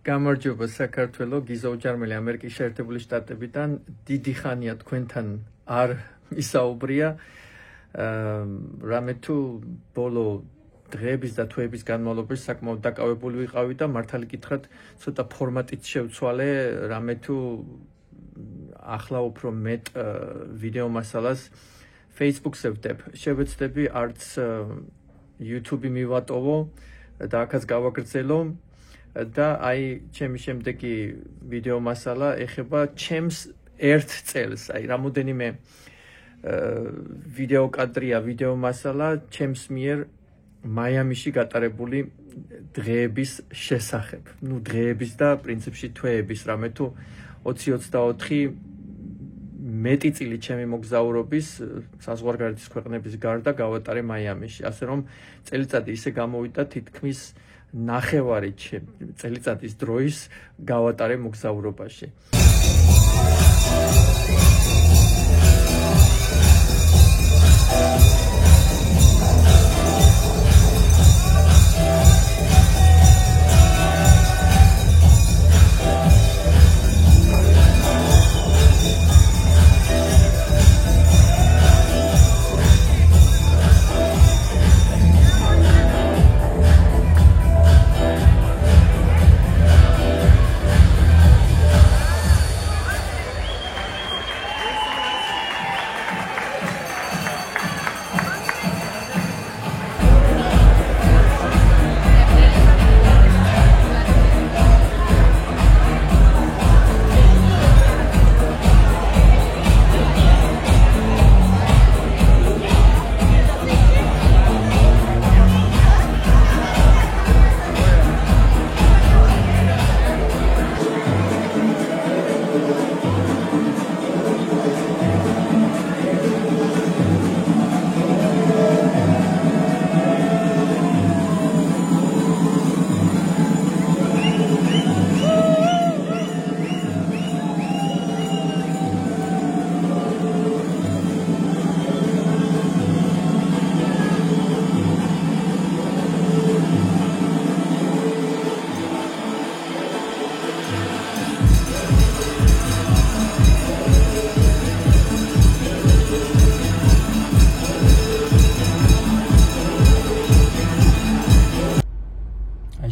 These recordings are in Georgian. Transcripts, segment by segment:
გამარჯობა საქართველო, გიზა უჯარმელი ამერიკის შეერთებული შტატებიდან დიდი ხანია თქვენთან არ ისაუბრია. რამე თუ ბოლო დღეების და თვეების განმავლობაში საკმაოდ დაკავებული ვიყავი და მართალი გითხრათ, ცოტა ფორმატით შევცვალე, რამე თუ ახლა უფრო მეტ ვიდეო მასალას Facebook-ზე ვდებ. შევეცდები არც YouTube-ი მივატოვო და აქაც გავაგრძელო. და აი ჩემი შემდეგი ვიდეო მასალა ეხება ჩემს ერთ წელს, აი რამოდენიმე ვიდეო კადრია, ვიდეო მასალა ჩემს მიერ მაიამიში გატარებული დღეების შესახებ. ნუ დღეების და პრინციპში თვეების, რამე თუ 20-24 მეტი წილი ჩემი მოგზაურობის საზღვარგარეთის ქვეყნების გარდა გავატარე მაიამიში, ასე რომ წელიწადი ისე გამოვიდა თითქმის ნახევარი წელიწადის დროის გავატარე მოგზაურობაში.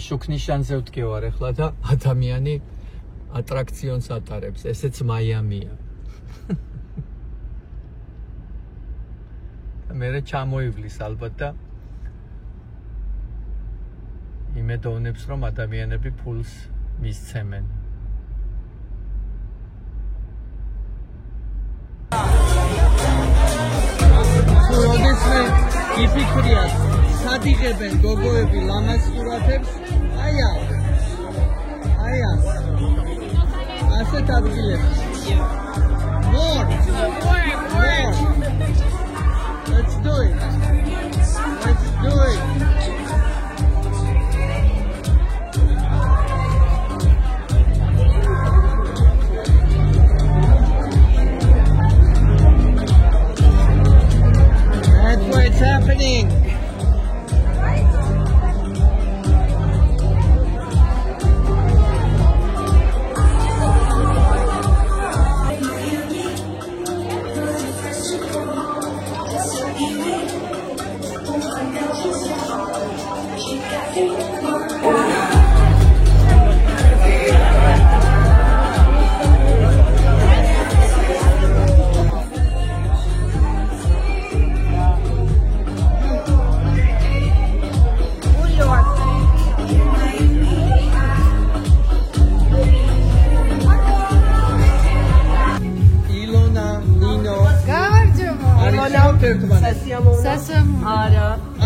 შუქნიშანზე ვდგევარ ახლა და ადამიანი ატრაქციონს ატარებს, ესეც მაიამია. მერე ჩამოივლის ალბათ და იმედოვნებს, რომ ადამიანები ფულს მისცემენ. როდესმე იფიქრია სადიღებენ გოგოები ლამაზ სურათებს, აია ასეთ ადგილებში more let's do it that's what's happening.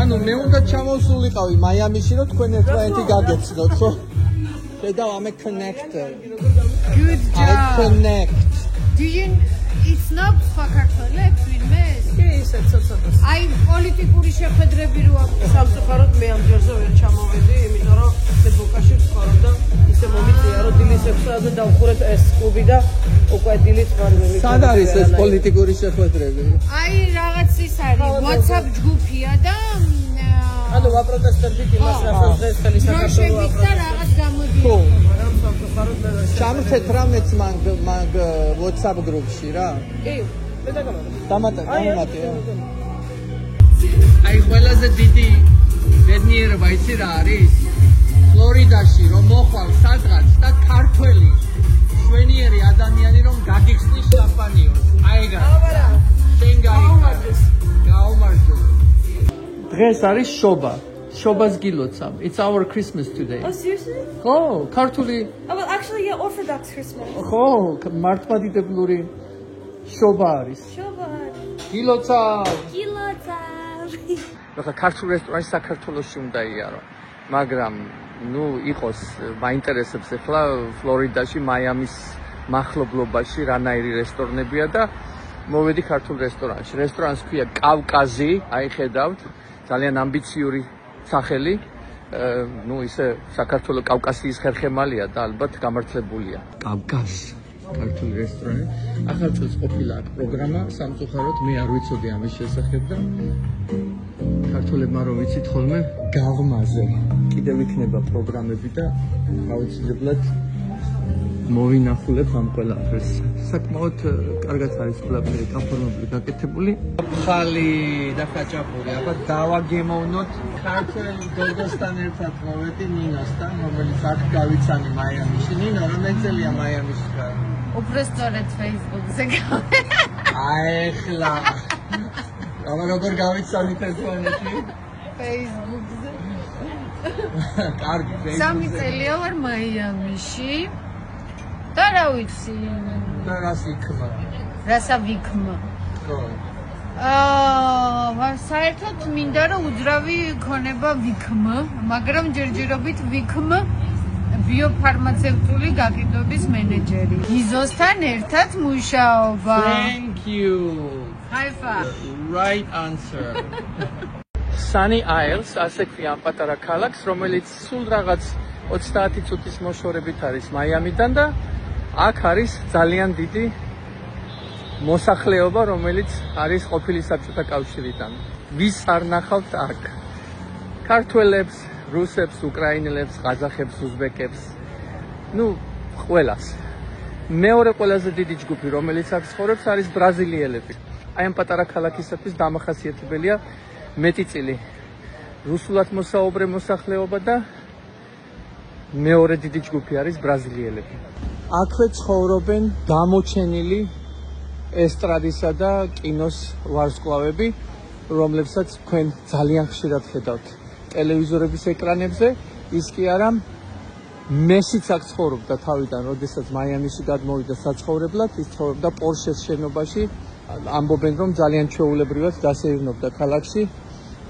ანუ მე უნდა ჩამოვსულიყავი მაიამიში, რომ თქვენ ერთმანეთი გაგეცნოთ, ხო? შედავ I'm a connector. Good job. I connect. It's not საქართველოს ვინმე? ისე ცოტა. აი პოლიტიკური შეხვედრები რო აქვს. სამწუხაროდ მე ამ ჯერზე ვერ ჩამოვედი, იმიტომ რომ მე ბოკაში ვცხოვრობ და ისე მომიწია, რომ დილის 6-ზე დავხურეთ ეს კლუბი და უკვე დილით ვარ მე. სად არის ეს პოლიტიკური შეხვედრები? აი რაღაც ის არის, WhatsApp ჯგუფია და ანუ ვაპროტესტებდით იმას, რასაც დღეს ხელი საქართველოს და რაღაც გამოდიოდა. ჩამწეთ რამეც მაგ WhatsApp გრუპში რა. კი, მე დამატე. აი ყველაზე დიდი ბედნიერება იცი რა არის? ფლორიდაში რომ მოხვალ სადღაც და ქართველი შვენიერი ადამიანი რომ გაგიხსნის შამპანიოს. აი ეგა. შენ გაუმარჯოს. დღეს არის შობა. შობას გილოცავ. It's our Christmas today. Oh, seriously? ხო, ქართული. Oh, well, actually, yeah, Orthodox Christmas. ხო, მართლმადიდებლური შობა არის. Shoba. გილოცავ. Gilotzav. ახლა ქართულ რესტორანში საქართველოში უნდა იარო. მაგრამ ნუ იყოს მაინტერესებს ახლა ფლორიდაში, მაიამის მახლობლობაში რანაირი რესტორნებია და მოვედი ქართულ რესტორანში. რესტორანს ქვია კავკაზი, აი ხედავთ, ძალიან ამბიციური სახელი. ნუ ისე საქართველოს კავკასიის ხერხემალია და ალბათ გამართლებულია. კავკაზი ქართული რესტორანი. ახალ წელს ყოფილა აქ პროგრამა სამწუხაროდ მე არ ვიცოდი ამის შესახებ და ქართულებმა რომ ვიცით ხოლმე გაღმაზე კიდევ იქნება პროგრამები და აუცილებლად მოვინახულებ ამ ყველაფერს. საკმაოდ კარგად არის ყველაფერი გაფორმებული, გაკეთებული. ხალი და ხაჭაპური, აბა დავაგემოვნოთ ქართულ გოგოსთან ერთად მოვედი ნინოსთან, რომელიც აქ გავიცანი მაიამიში. ნინო, რომელი წელია მაიამიში ხარ? უბრალოდ Facebook-ზე აიხლა. აბა როგორ გავიცანით ერთმანეთი? Facebook-ზე. კარგი, Facebook-ზე. 3 წელია ვარ მაიამიში. და რა ვიცი? და რას იქმა? რასა ვიქმა? ხო. საერთოდ მინდა რომ უძრავი ქონება ვიქმა, მაგრამ ჯერჯერობით ვიქმა ბიოფარმაცევტული გაკიდვების მენეჯერი. იზოსთან ერთად მუშაობა. Thank you. High five. Right answer. Sunny Isles, ასე ქვია ამ პატარა ქალაქს, რომელიც სულ რაღაც 30 წუთის მოშორებით არის მაიამიდან და აქ არის ძალიან დიდი მოსახლეობა, რომელიც არის ყოფილი საბჭოთა კავშირიდან. ვის არ ნახავთ აქ? ქართველებს, რუსებს, უკრაინელებს, ყაზახებს, უზბეკებს. ნუ, ყველას. მეორე ყველაზე დიდი ჯგუფი, რომელიც აქ ცხოვრობს, არის ბრაზილიელები. აი ამ პატარა ქალაქისათვის დამახასიათებელია მეტიწილი რუსულად მოსაუბრე მოსახლეობა და მეორე დიდი ჯგუფი არის ბრაზილიელები. აქვე ცხოვრობენ გამოჩენილი ესტრადისა და კინოს ვარსკვლავები, რომლებსაც თქვენ ძალიან ხშირად ხედავთ ტელევიზორების ეკრანებზე. ის კი არა, მესიც აქ ცხოვრობდა თავიდან, როდესაც მაიამიში გადმოვიდა საცხოვრებლად, ის ცხოვრობდა პორშეს შენობაში. ამბობენ, რომ ძალიან ჩვეულებრივად დასეირნობდა ქალაქში,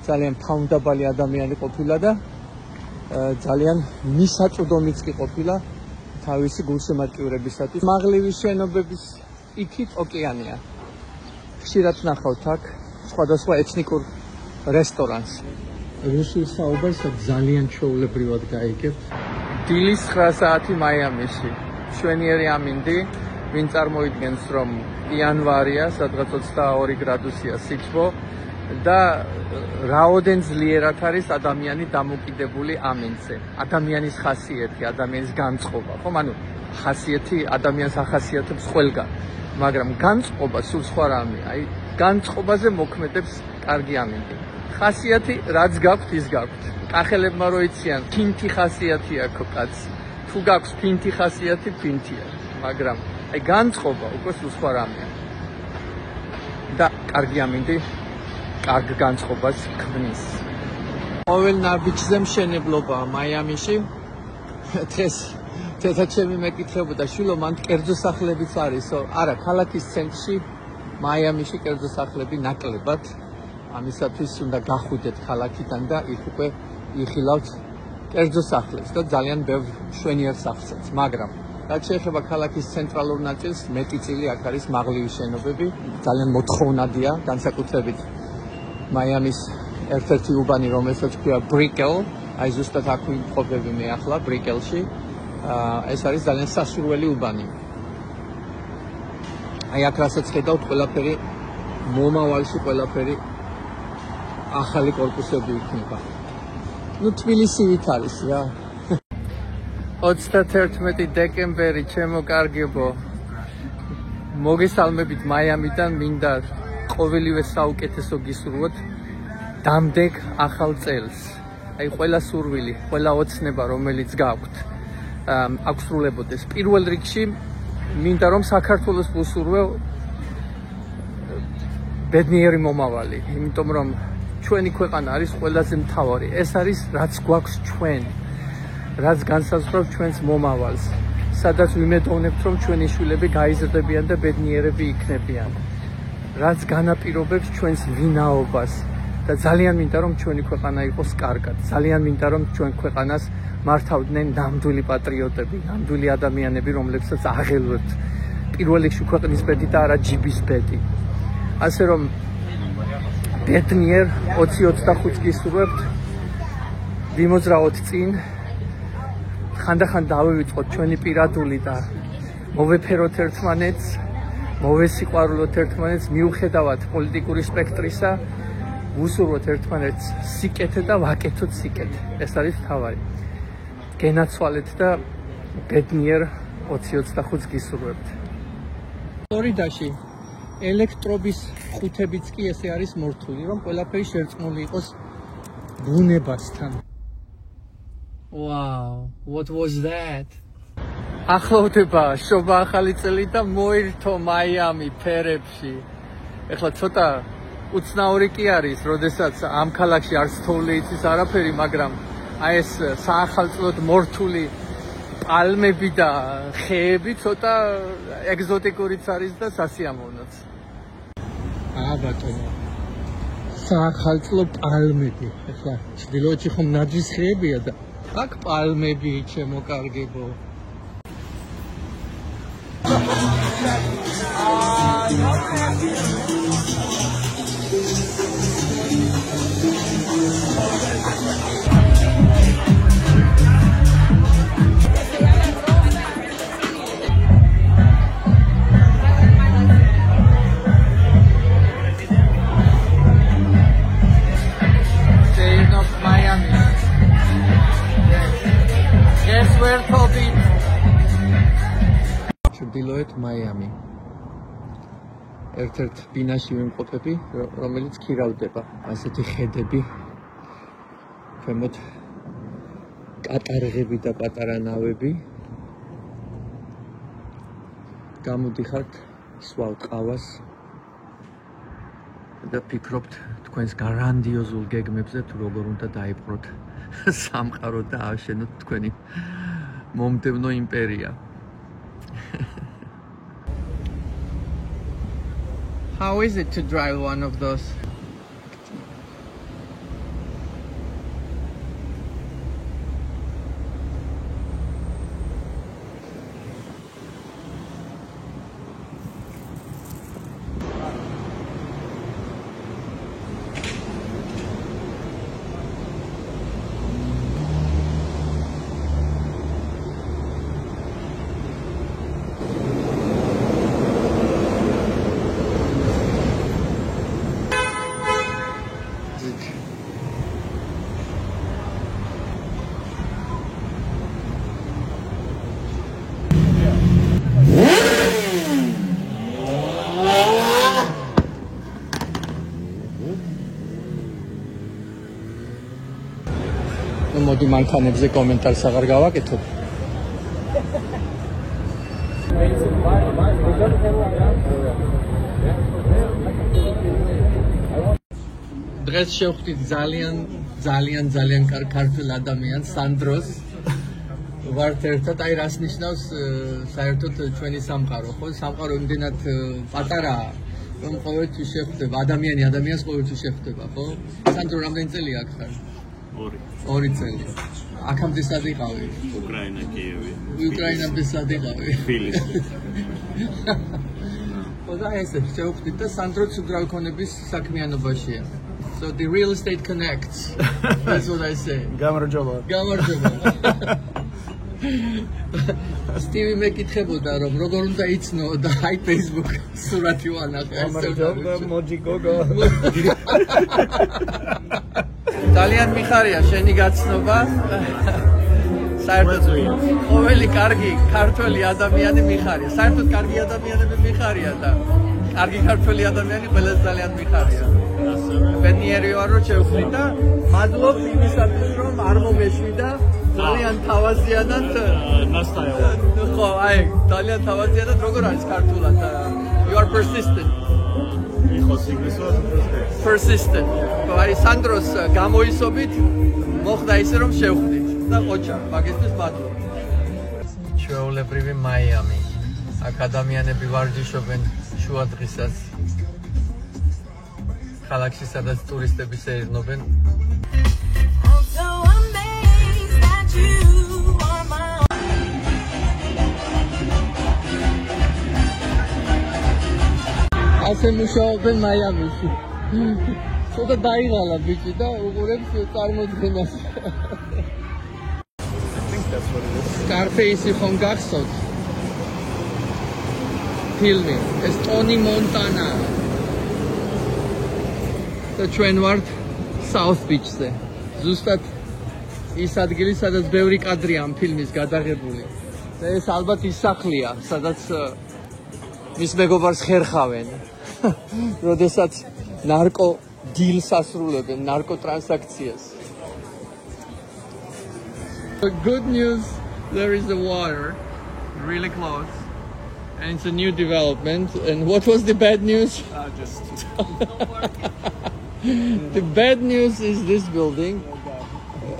ძალიან თავმდაბალი ადამიანი ყოფილა და ძალიან მისაწვდომიც კი ყოფილა თავისი გულშემატკივრებისათვის. მაღლივი შენობების იქით ოკეანეა. ხშირად ნახავთ აქ სხვადასხვა ეთნიკურ რესტორანს. რუსულ საუბარს ძალიან ჩვეულებრივად გაიგებთ. დილის 9 საათი მაიამიში. შვენიერი ამინდი, ვინ წარმოიდგენს, რომ იანვარია, სადღაც 22 გრადუსია სიჩვო და რაოდენ ძლიერად არის ადამიანი დამოკიდებული ამინდზე. ადამიანის ხასიათი, ადამიანის განწყობა, ხომ? ანუ ხასიათი ადამიანს ახასიათებს ყველგან, მაგრამ განწყობა სულ სხვა რამეა. აი, განწყობაზე მოქმედებს კარგი ამინდი. ხასიათი რაც გაქვთ, ის გაქვთ. კახელებმა რო იციან, ფინთი ხასიათი აქვს კაც. თუ გაქვს ფინთი ხასიათი, ფინთია, მაგრამ აი განწყობა უკვე სულ სხვა რამეა. და კარგი ამინდი კარგ განწყობას ქმნის. ყოველ ნაბიჯზე მშენებლობაა მაიამიში. დღეს თეთრჩემი მეკითხებოდა, შვილო, მან კერძო სახლებიც არისო? არა, ქალაქის ცენტრში მაიამიში კერძო სახლები ნაკლებად. ამისათვის უნდა გახვიდეთ ქალაქიდან და იქ უკვე იხილავთ კერძო სახლებს და ძალიან ბევრ შვენიერ სახლსაც. მაგრამ რაც შეეხება ქალაქის ცენტრალურ ნაწილს, მეტიწილი აქ არის მაღლივი შენობები, ძალიან მოთხოვნადია, განსაკუთრებით მაიამის ერთ-ერთი უბანი, რომელსაც ქვია ბრიკელ, აი ზუსტად აქ ვიმყოფები მე ახლა ბრიკელში. ეს არის ძალიან სასურველი უბანი. აი აქ რასაც ხედავთ, ყველაფერი მომავალში ყველაფერი ახალი კორპუსები იქნება. ნუ თბილისივით არის რა. 31 დეკემბერი, ჩემო კარგებო. მოგესალმებით მაიამიდან, მინდა ყოველივე საუკეთესო გისურვოთ დამდეგ ახალ წელს. აი ყველა სურვილი, ყველა ოცნება, რომელიც გაქვთ, აღსრულებოდეს. პირველ რიგში მინდა რომ საქართველოს ვუსურვო ბედნიერი მომავალი, იმიტომ რომ ჩვენი ქვეყანა არის ყველაზე მთავარი. ეს არის რაც გვაქვს ჩვენ, რაც განსაზღვრავს ჩვენს მომავალს, სადაც ვიმედოვნებთ რომ ჩვენი შვილები გაიზრდებიან და ბედნიერები იქნებიან. რაც განაპირობებს ჩვენს ვინაობას და ძალიან მინდა რომ ჩვენი ქვეყანა იყოს კარგად. ძალიან მინდა რომ ჩვენ ქვეყანას მართავდნენ ნამდვილი პატრიოტები, ნამდვილი ადამიანები, რომლებსაც აღელვებთ პირველ რიგში ქვეყნის ბედი და არა ჯიბის ბედი. ასე რომ ბედნიერ 2025 გისურვებთ, ვიმოძრაოთ წინ, ხანდახან დავივიწყოთ ჩვენი პირადული და მოვეფეროთ ერთმანეთს, მოვესიყვარულოთ ერთმანეთს, მიუხედავად პოლიტიკური სპექტრისა, ვუსურვოთ ერთმანეთს სიკეთე და ვაკეთოთ სიკეთე. ეს არის თავარი. გენაცვალეთ და ბედნიერ 2025 გისურვებთ. ფლორიდაში ელექტრობის ხუთებიც კი ესე არის მორთული, რომ ყველაფერი შერწყმული იყოს ბუნებასთან. Wow, what was that? ახლოვდება შობა ახალი წელი და მოირთო მაიამი ფერებში. ეხლა ცოტა უცნაური კი არის, როდესაც ამ ქალაქში არც თოვლი იცის არაფერი, მაგრამ აი ეს საახალწლოდ მორთული პალმები და ხეები ცოტა ეგზოტიკურიც არის და სასიამოვნოც. ბატონო, საახალწლო პალმები. ეხლა ჩრდილოეთში ხომ ნაძვის ხეებია და აქ პალმები, ჩემო კარგებო. ჩრდილოეთ მაიამი. ერთ-ერთ ბინაში ვიმყოფები, რომელიც ქირავდება. ასეთი ხედები, ქვემოთ კატარღები და პატარა ნავები. გამოდიხართ, სვავ ყავას და ფიქრობთ თქვენს გრანდიოზულ გეგმებზე, თუ როგორ უნდა დაიპყროთ სამყარო და ააშენოთ თქვენი მომდევნო იმპერია. How is it to drive one of those? მოდი მანქანებზე კომენტარს აღარ გავაკეთებ. დღეს შევხვდით ძალიან ქართველ ადამიანს, სანდროს. ვართ ერთად, აი რას ნიშნავს საერთოდ ჩვენი სამყარო, ხო? სამყარო იმდენად პატარაა, რომ ყოველთვის შეხვდება, ადამიანს ყოველთვის შეხვდება, ხო? სანდრო, რამდენი წელია აქ ხარ? 2 წელი. აქამდე სად იყავი? უკრაინა, კიევი. უკრაინამდე სად იყავი? თბილისში. ხოდა ესე შევხვდით და სანდროც უძრავი ქონების საქმიანობაშია. So the real estate connects. That's what I say. გამარჯობა. სტივი მეკითხებოდა რომ როგორ უნდა იცნო და აი Facebook სურათი ვანახე. გამარჯობა, მოჯი გოგო. ძალიან მიხარია შენი გაცნობა. საერთოდ ყოველი კარგი ქართველი ადამიანი მიხარია. საერთოდ კარგი ადამიანები მიხარია და კარგი ქართველი ადამიანი ყველაზე ძალიან მიხარია. ბედნიერი ვარ რომ შევხვდი და მადლობ იმისათვის რომ არ მომეშვიდა. ძალიან თავაზიანად ნასტაევა. ხო, აი, ძალიან თავაზიანად როგორ არის ქართულად? You are persistent. მიხოს ინგლისურად Persistent. აი, სანდროს გამოისობით მოხდა ისე რომ შევხვდით და ყოჩა, მაგისთვის მადლობა. ჩვეულებრივი მაიამი. აქ ადამიანები ვარჯიშობენ შუა დღისას. ქალაქში სადაც ტურისტები შეერნობენ. ასე მუშაობენ მაიამიში. ცოტა დაიღალა ბიჭი და უყურებს წარმოდგენას. Scarface ხომ გახსოვთ? ფილმი, ეს ტონი მონტანა. და ჩვენ ვართ South Beach-ზე. ზუსტად ის ადგილი, სადაც ბევრი კადრია ამ ფილმის გადაღებული. და ეს ალბათ ის სახლია, სადაც მის მეგობარს ხერხავენ. როდესაც ნარკო დილს ასრულებენ, ნარკო ტრანზაქციას. The good news, there is the water really close. And it's a new development. And what was the bad news? The bad news is this building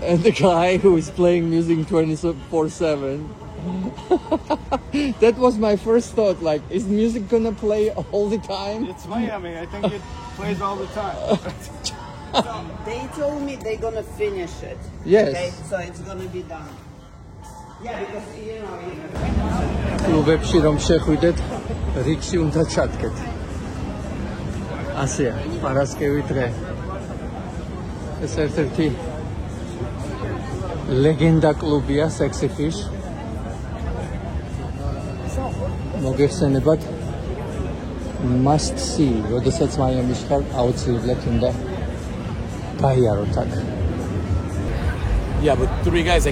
and the guy who is playing music 24/7. That was my first thought, like, is music gonna play all the time? It's Miami. I think it plays all the time. They told me they're gonna finish it. Yes. Okay, so it's gonna be done. Yeah, because you know. კლუბებში რომ შეხვიდეთ, რიგში უნდა ჩადგეთ. ასეა, პარასკევი დღე. ეს ერთ-ერთი ლეგენდა კლუბია Sexy Fish. მოგეხსენებათ must see, როდესაც მაიამიში ხარ, აუცილებლად უნდა გაიაროთ აქ. Yeah, but three guys.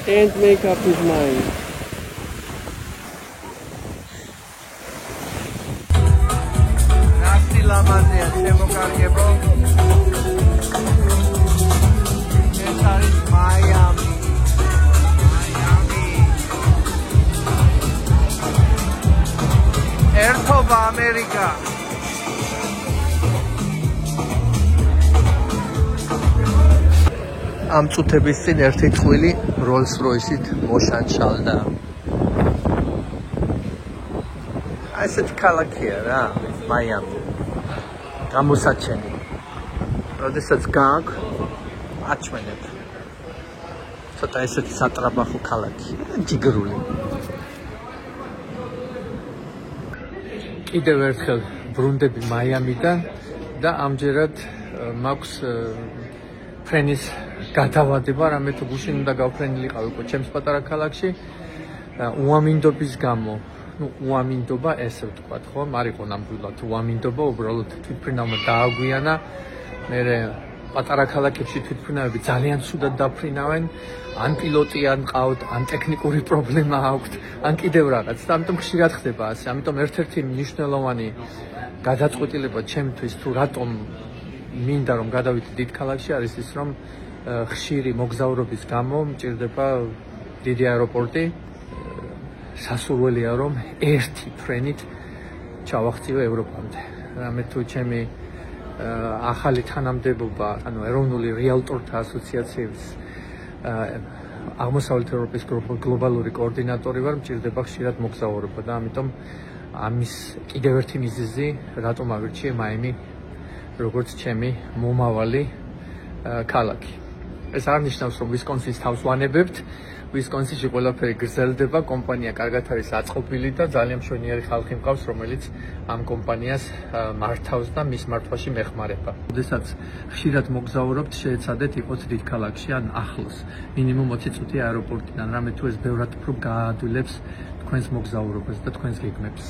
Can't make up his mind. Nasty lamazia, შემოგარგებო. ეს არის Miami. ერთობა ამერიკა. ამ წუთების წინ ერთი წყვილი Rolls-Royce-ით მოშანჩალდა. ასეთ ქალაქია რა, Miami. გამოსაჩენი. როდესაც გააქვს, აჩვენებ. ცოტა ესეთი სატრაბახო ქალაქი, ჯიგრული. კიდევ ერთხელ ბრუნდები Miami-დან და ამჯერად მაქვს ფრენის გადავადება, რამე თუ გუშინ უნდა გავფრენილიყავი უკვე ჩემს პატარა ქალაქში. უამინდობის გამო, უამინდობა ესე ვთქვათ, ხო? მარიყო ნამდვილად უამინდობა, უბრალოდ თვითმფრინავმა დააგვიანა. მე პატარა ქალაქებში თვითმფრინავები ძალიან ცუდად დაფრინავენ, ან პილოტი ან ყავთ, ან ტექნიკური პრობლემა აქვთ, ან კიდევ რაღაც. და ამიტომ ხშირად ხდება ასე. ამიტომ ერთ-ერთი მნიშვნელოვანი გადაწყვეტილება ჩემთვის თუ რატომ მინდა რომ გადავიდე დიდ ქალაქში არის ის რომ ხშირი მოგზაურობის გამო მჭირდება დიდი აეროპორტი. სასურველია რომ ერთი ფრენით ჩავახციო ევროპამდე. რამე თუ ჩემი ახალი თანამდებობა, ანუ ეროვნული რეალტორთა ასოციაციის აღმოსავლეთ ევროპის გლობალური კოორდინატორი ვარ, მჭირდება ხშირად მოგზაურობა და ამიტომ ამის კიდევ ერთი მიზეზი რატომ ავირჩიე Miami როგორც ჩემი მომავალი ქალაქი. ეს არ ნიშნავს რომ ვისკონსინს თავს ვანებებთ, ვისკონსინში ყველაფერი გრძელდება, კომპანია კარგად არის აწყობილი და ძალიან მშვენიერი ხალხი მყავს, რომელიც ამ კომპანიას მართავს და მის მართვაში მეხმარება. როდესაც ხშირად მოგზაურობთ, შეეცადეთ იყოთ დიდ ქალაქში ან ახლოს. მინიმუმ 20 წუთი აეროპორტიდან, რამე თუ ეს ბევრად უფრო გაადვილებს თქვენს მოგზაურობას და თქვენს გეგმებს.